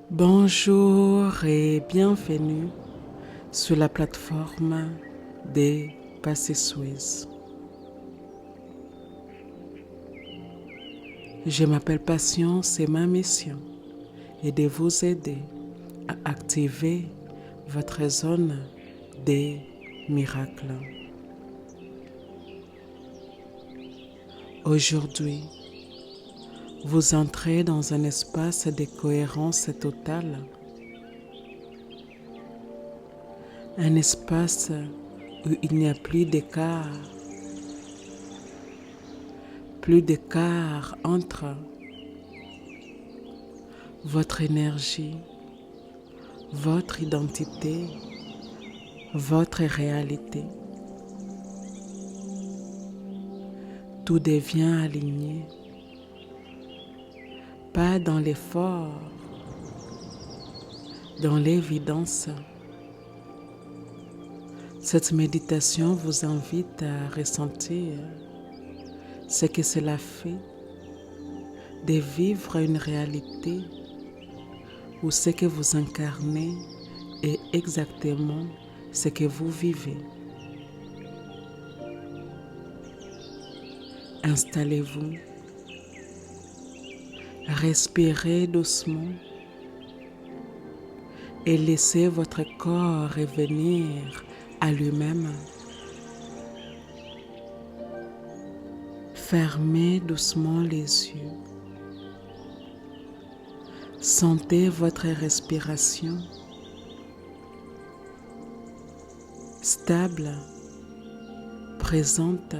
Bonjour et bienvenue sur la plateforme des Passé Suisse. Je m'appelle Patience et ma mission est de vous aider à activer votre zone des miracles. Aujourd'hui, vous entrez dans un espace de cohérence totale, un espace où il n'y a plus d'écart entre votre énergie, votre identité, votre réalité. Tout devient aligné, pas dans l'effort, dans l'évidence. Cette méditation vous invite à ressentir ce que cela fait de vivre une réalité où ce que vous incarnez est exactement ce que vous vivez. Installez-vous, respirez doucement et laissez votre corps revenir à lui-même. Fermez doucement les yeux. Sentez votre respiration stable, présente.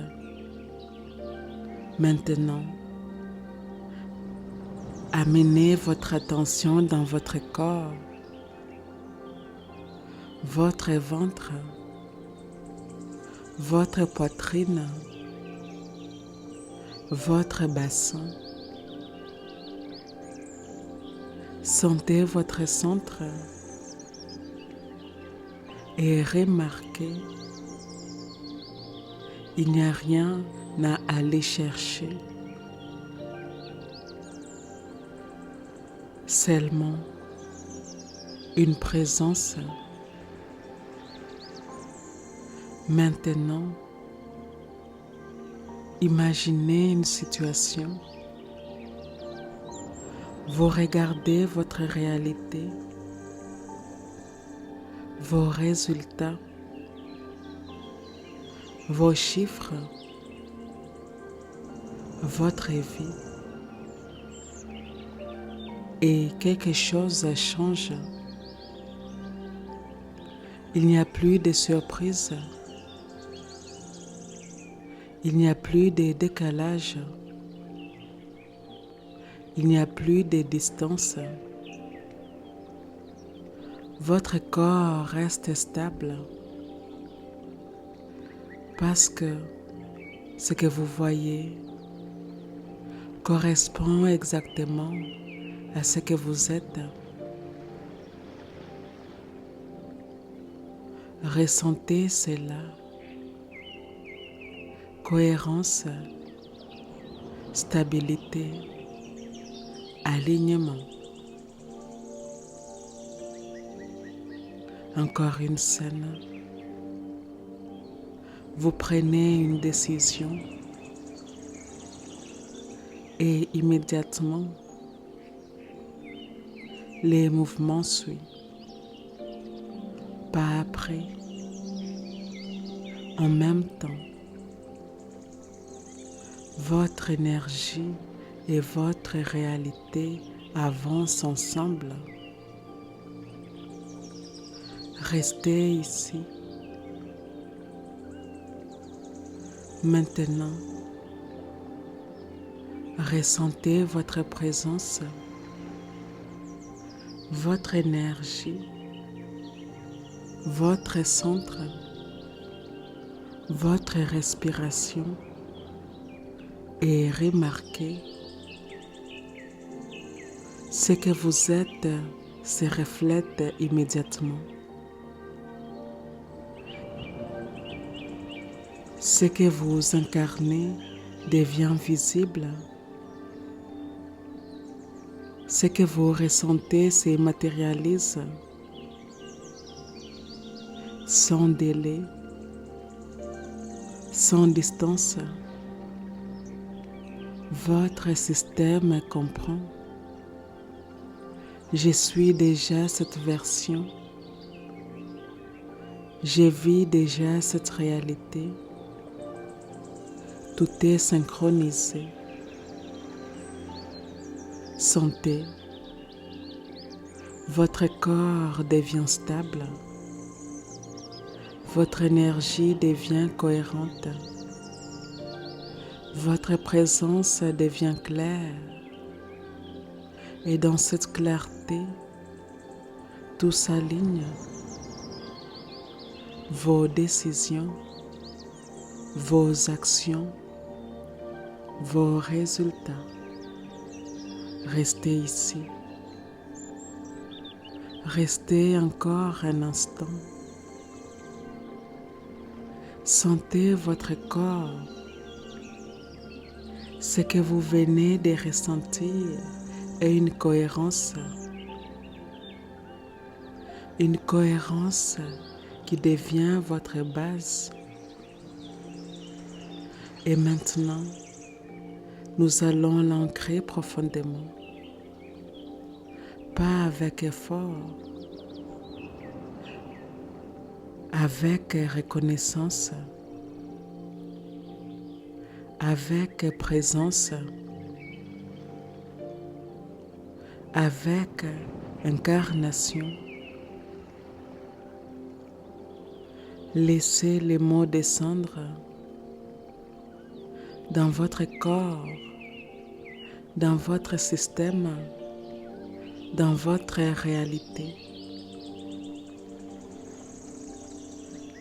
Maintenant, amenez votre attention dans votre corps, votre ventre, votre poitrine, votre bassin. Sentez votre centre et remarquez, il n'y a rien à aller chercher, seulement une présence. Maintenant, imaginez une situation. Vous regardez votre réalité, vos résultats, vos chiffres, votre vie. Et quelque chose change. Il n'y a plus de surprise. Il n'y a plus de décalage. Il n'y a plus de distance. Votre corps reste stable parce que ce que vous voyez correspond exactement à ce que vous êtes. Ressentez cela. Cohérence, stabilité, alignement. Encore une scène. Vous prenez une décision et immédiatement, les mouvements suivent. Pas après, en même temps. Votre énergie et votre réalité avancent ensemble. Restez ici. Maintenant, ressentez votre présence, votre énergie, votre centre, votre respiration et remarquez ce que vous êtes se reflète immédiatement. Ce que vous incarnez devient visible. Ce que vous ressentez se matérialise sans délai, sans distance. Votre système comprend. Je suis déjà cette version. Je vis déjà cette réalité. Tout est synchronisé. Sentez. Votre corps devient stable. Votre énergie devient cohérente. Votre présence devient claire. Et dans cette clarté, tout s'aligne. Vos décisions, vos actions, vos résultats. Restez ici. Restez encore un instant. Sentez votre corps. Ce que vous venez de ressentir est une cohérence. Une cohérence qui devient votre base. Et maintenant, nous allons l'ancrer profondément. Pas avec effort, avec reconnaissance, avec présence, avec incarnation. Laissez les mots descendre dans votre corps, dans votre système, dans votre réalité.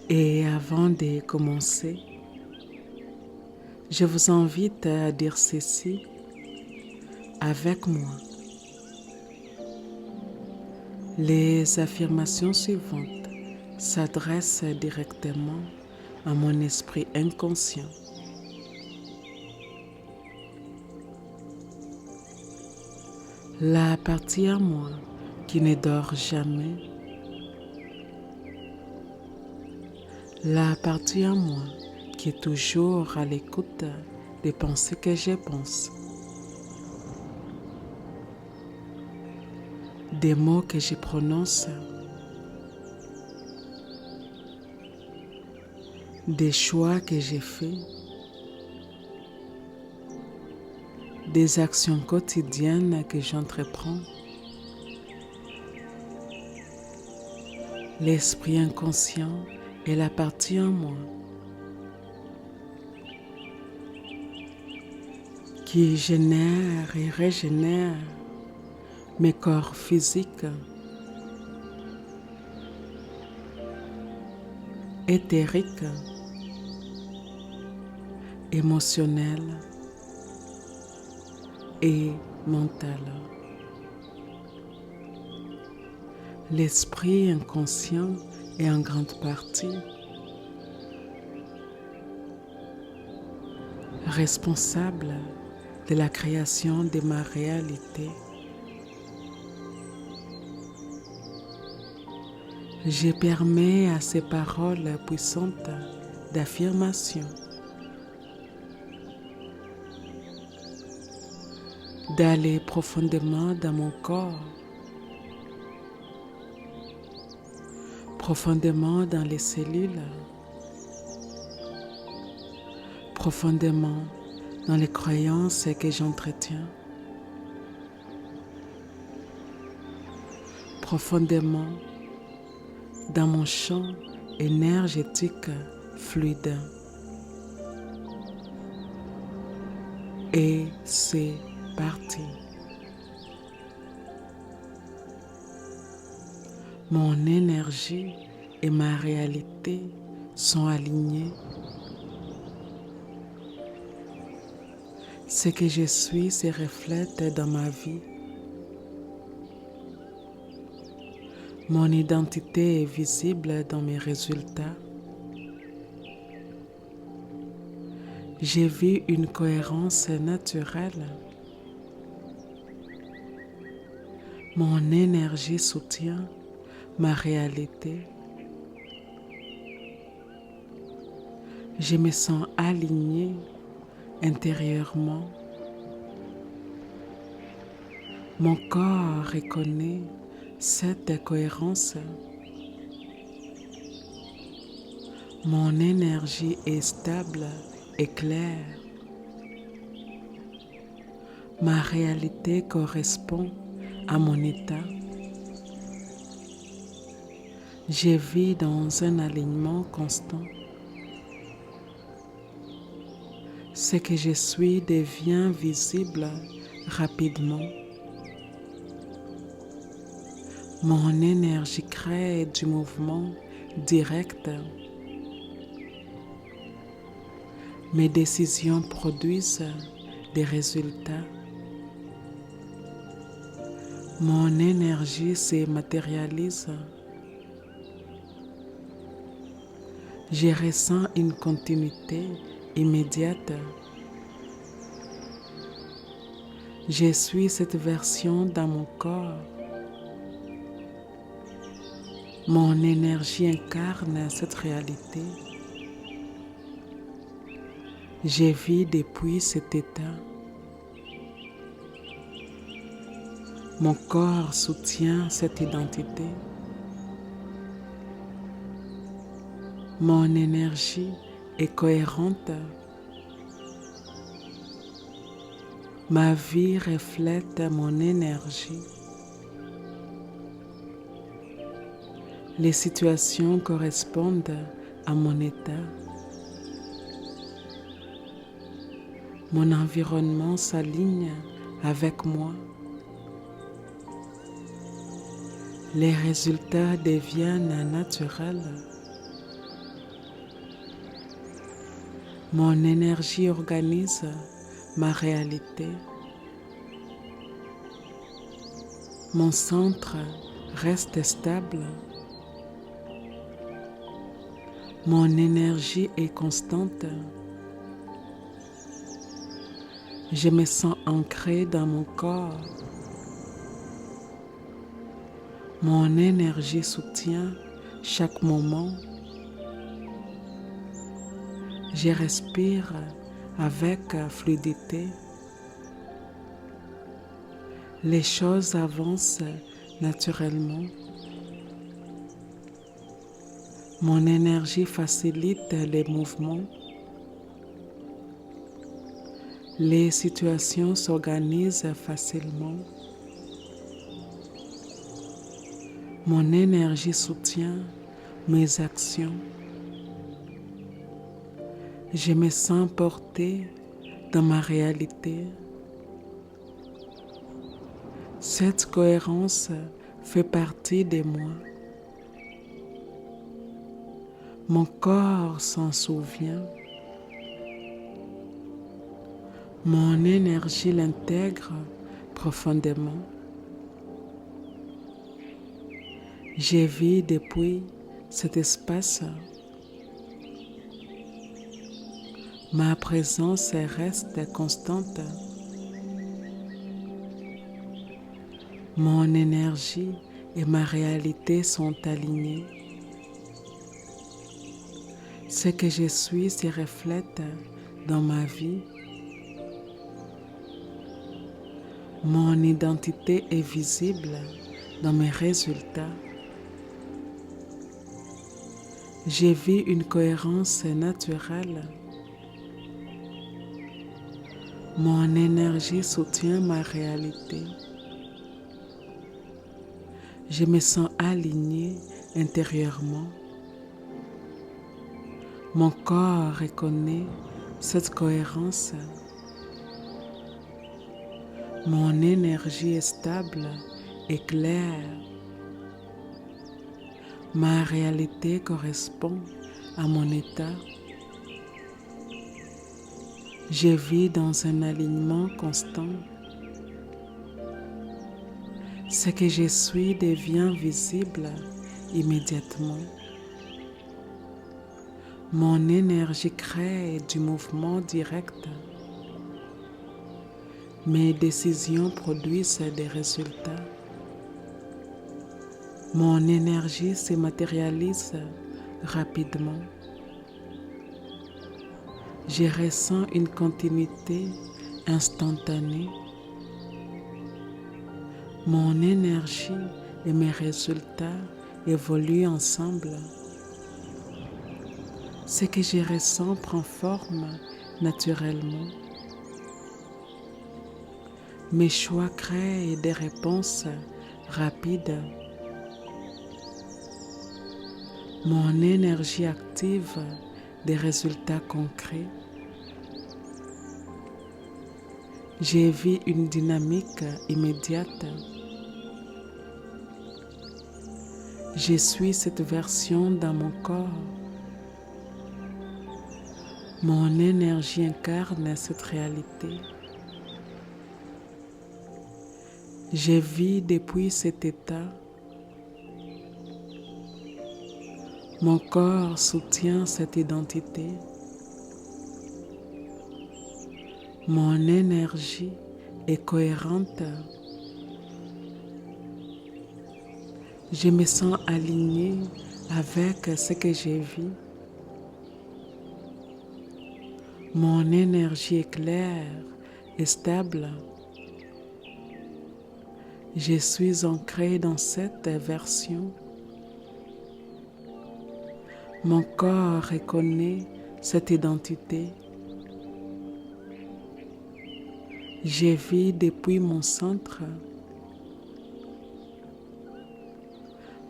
Et avant de commencer, je vous invite à dire ceci avec moi. Les affirmations suivantes s'adressent directement à mon esprit inconscient. La partie à moi qui ne dort jamais. La partie à moi qui est toujours à l'écoute des pensées que je pense. Des mots que je prononce. Des choix que j'ai faits. Des actions quotidiennes que j'entreprends. L'esprit inconscient est la partie en moi qui génère et régénère mes corps physiques, éthériques, émotionnels et mentales. L'esprit inconscient est en grande partie responsable de la création de ma réalité. Je permets à ces paroles puissantes d'affirmation d'aller profondément dans mon corps, profondément dans les cellules, profondément dans les croyances que j'entretiens, profondément dans mon champ énergétique fluide. Et c'est parti. Mon énergie et ma réalité sont alignés. Ce que je suis se reflète dans ma vie. Mon identité est visible dans mes résultats. J'ai vu une cohérence naturelle. Mon énergie soutient ma réalité. Je me sens aligné intérieurement. Mon corps reconnaît cette cohérence. Mon énergie est stable et claire. Ma réalité correspond à mon état. Je vis dans un alignement constant. Ce que je suis devient visible rapidement. Mon énergie crée du mouvement direct. Mes décisions produisent des résultats. Mon énergie se matérialise. Je ressens une continuité immédiate. Je suis cette version dans mon corps. Mon énergie incarne cette réalité. Je vis depuis cet état. Mon corps soutient cette identité. Mon énergie est cohérente. Ma vie reflète mon énergie. Les situations correspondent à mon état. Mon environnement s'aligne avec moi. Les résultats deviennent naturels. Mon énergie organise ma réalité. Mon centre reste stable. Mon énergie est constante. Je me sens ancré dans mon corps. Mon énergie soutient chaque moment. Je respire avec fluidité. Les choses avancent naturellement. Mon énergie facilite les mouvements. Les situations s'organisent facilement. Mon énergie soutient mes actions. Je me sens porté dans ma réalité. Cette cohérence fait partie de moi. Mon corps s'en souvient. Mon énergie l'intègre profondément. Je vis depuis cet espace. Ma présence reste constante. Mon énergie et ma réalité sont alignées. Ce que je suis se reflète dans ma vie. Mon identité est visible dans mes résultats. Je vis une cohérence naturelle. Mon énergie soutient ma réalité. Je me sens aligné intérieurement. Mon corps reconnaît cette cohérence. Mon énergie est stable et claire. Ma réalité correspond à mon état. Je vis dans un alignement constant. Ce que je suis devient visible immédiatement. Mon énergie crée du mouvement direct. Mes décisions produisent des résultats. Mon énergie se matérialise rapidement. Je ressens une continuité instantanée. Mon énergie et mes résultats évoluent ensemble. Ce que je ressens prend forme naturellement. Mes choix créent des réponses rapides. Mon énergie active des résultats concrets. Je vis une dynamique immédiate. Je suis cette version dans mon corps. Mon énergie incarne cette réalité. Je vis depuis cet état. Mon corps soutient cette identité. Mon énergie est cohérente. Je me sens alignée avec ce que je vis. Mon énergie est claire et stable. Je suis ancrée dans cette version. Mon corps reconnaît cette identité. Je vis depuis mon centre.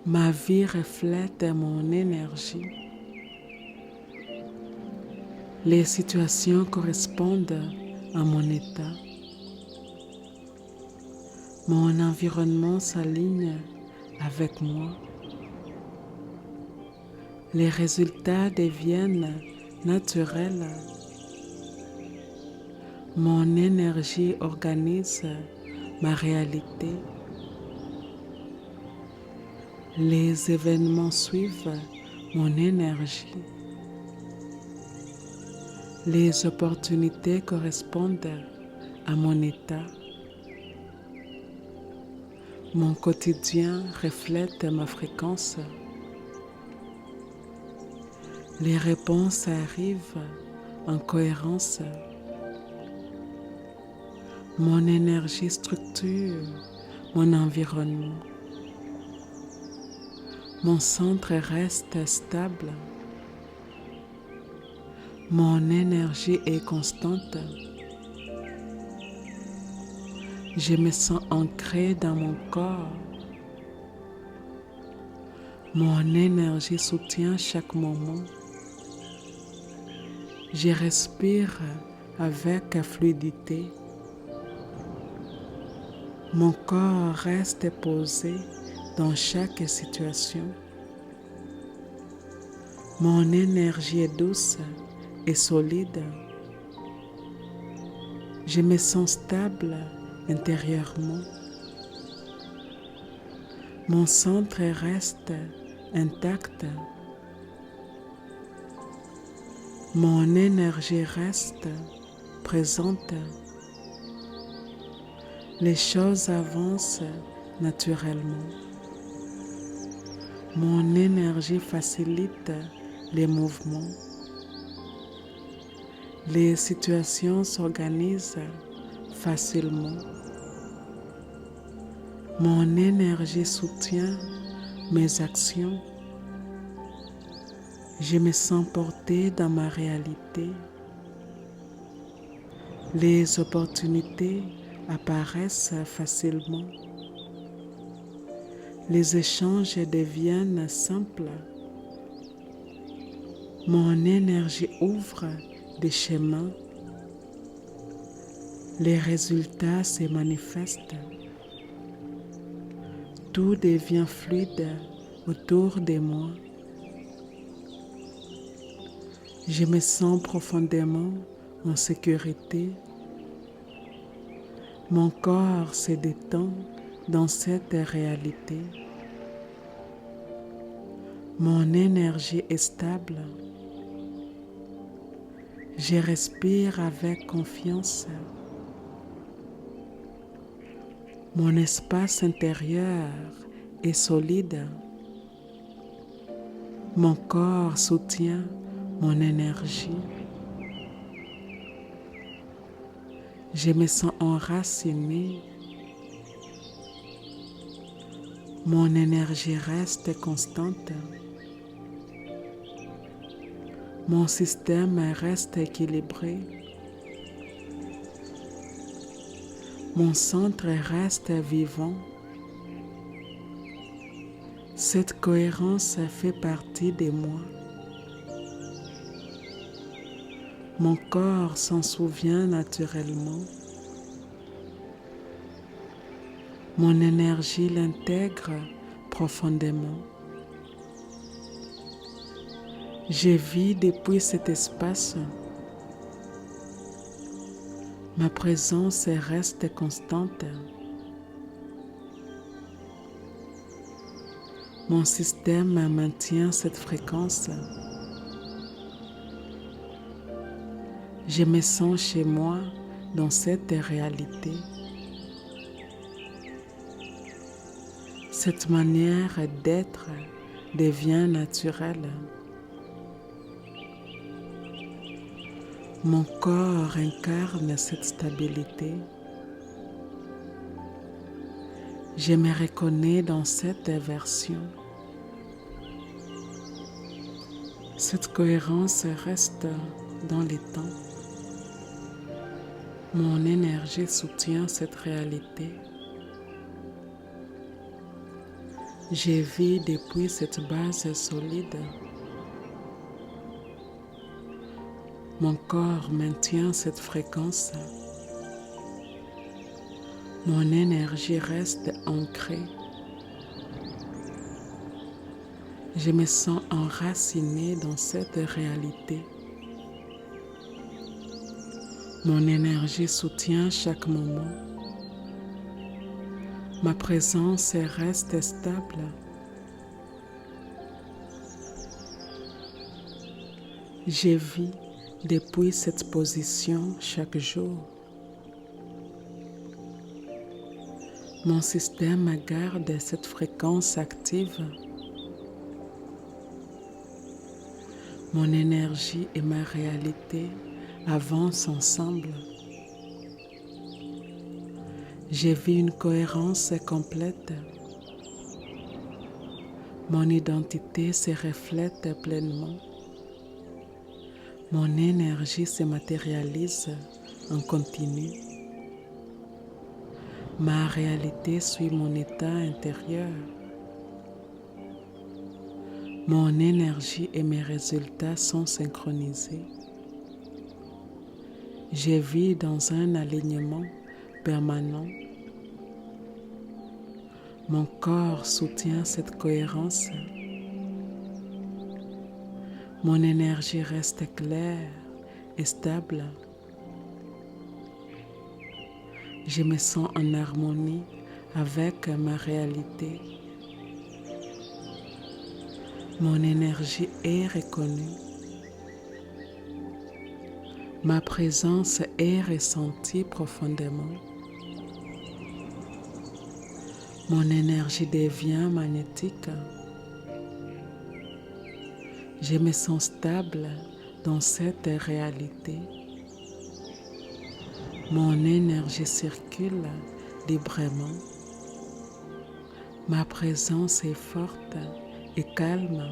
Ma vie reflète mon énergie. Les situations correspondent à mon état. Mon environnement s'aligne avec moi. Les résultats deviennent naturels. Mon énergie organise ma réalité. Les événements suivent mon énergie. Les opportunités correspondent à mon état. Mon quotidien reflète ma fréquence. Les réponses arrivent en cohérence. Mon énergie structure mon environnement. Mon centre reste stable. Mon énergie est constante. Je me sens ancrée dans mon corps. Mon énergie soutient chaque moment. Je respire avec fluidité. Mon corps reste posé dans chaque situation. Mon énergie est douce et solide. Je me sens stable intérieurement. Mon centre reste intact. Mon énergie reste présente. Les choses avancent naturellement. Mon énergie facilite les mouvements. Les situations s'organisent facilement. Mon énergie soutient mes actions. Je me sens portée dans ma réalité. Les opportunités apparaissent facilement. Les échanges deviennent simples. Mon énergie ouvre des chemins. Les résultats se manifestent. Tout devient fluide autour de moi. Je me sens profondément en sécurité. Mon corps se détend dans cette réalité. Mon énergie est stable. Je respire avec confiance. Mon espace intérieur est solide. Mon corps soutient mon énergie. Je me sens enraciné. Mon énergie reste constante. Mon système reste équilibré. Mon centre reste vivant. Cette cohérence fait partie de moi. Mon corps s'en souvient naturellement. Mon énergie l'intègre profondément. Je vis depuis cet espace. Ma présence reste constante. Mon système maintient cette fréquence. Je me sens chez moi dans cette réalité. Cette manière d'être devient naturelle. Mon corps incarne cette stabilité. Je me reconnais dans cette version. Cette cohérence reste dans le temps. Mon énergie soutient cette réalité. Je vis depuis cette base solide. Mon corps maintient cette fréquence. Mon énergie reste ancrée. Je me sens enraciné dans cette réalité. Mon énergie soutient chaque moment. Ma présence reste stable. Je vis depuis cette position chaque jour. Mon système garde cette fréquence active. Mon énergie et ma réalité avancent ensemble. Je vis une cohérence complète. Mon identité se reflète pleinement. Mon énergie se matérialise en continu. Ma réalité suit mon état intérieur. Mon énergie et mes résultats sont synchronisés. Je vis dans un alignement permanent. Mon corps soutient cette cohérence. Mon énergie reste claire et stable. Je me sens en harmonie avec ma réalité. Mon énergie est reconnue. Ma présence est ressentie profondément. Mon énergie devient magnétique. Je me sens stable dans cette réalité. Mon énergie circule librement. Ma présence est forte et calme.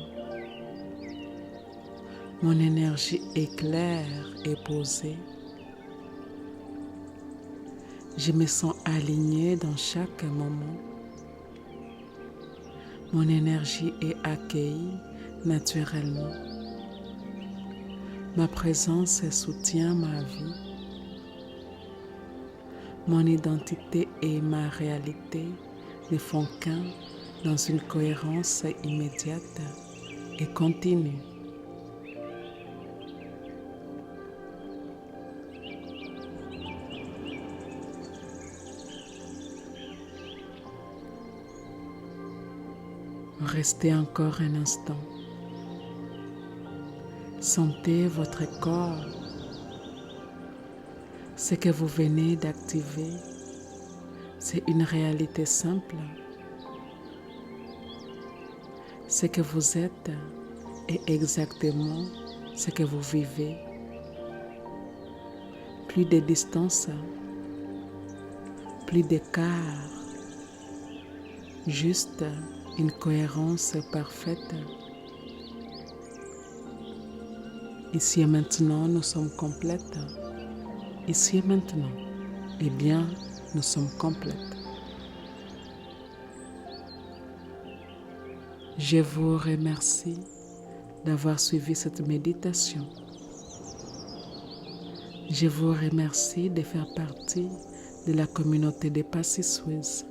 Mon énergie est claire et posée. Je me sens alignée dans chaque moment. Mon énergie est accueillie naturellement. Ma présence soutient ma vie. Mon identité et ma réalité ne font qu'un dans une cohérence immédiate et continue. Restez encore un instant. Sentez votre corps. Ce que vous venez d'activer, c'est une réalité simple. Ce que vous êtes est exactement ce que vous vivez. Plus de distance, plus d'écart, juste une cohérence parfaite. Ici et maintenant, nous sommes complètes. Ici et maintenant, eh bien, nous sommes complètes. Je vous remercie d'avoir suivi cette méditation. Je vous remercie de faire partie de la communauté des Passy-Suisses.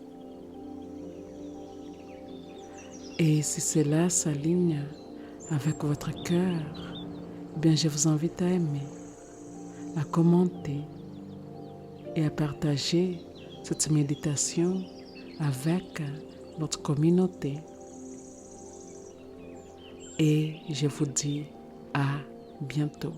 Et si cela s'aligne avec votre cœur, eh bien, je vous invite à aimer, à commenter et à partager cette méditation avec notre communauté. Et je vous dis à bientôt.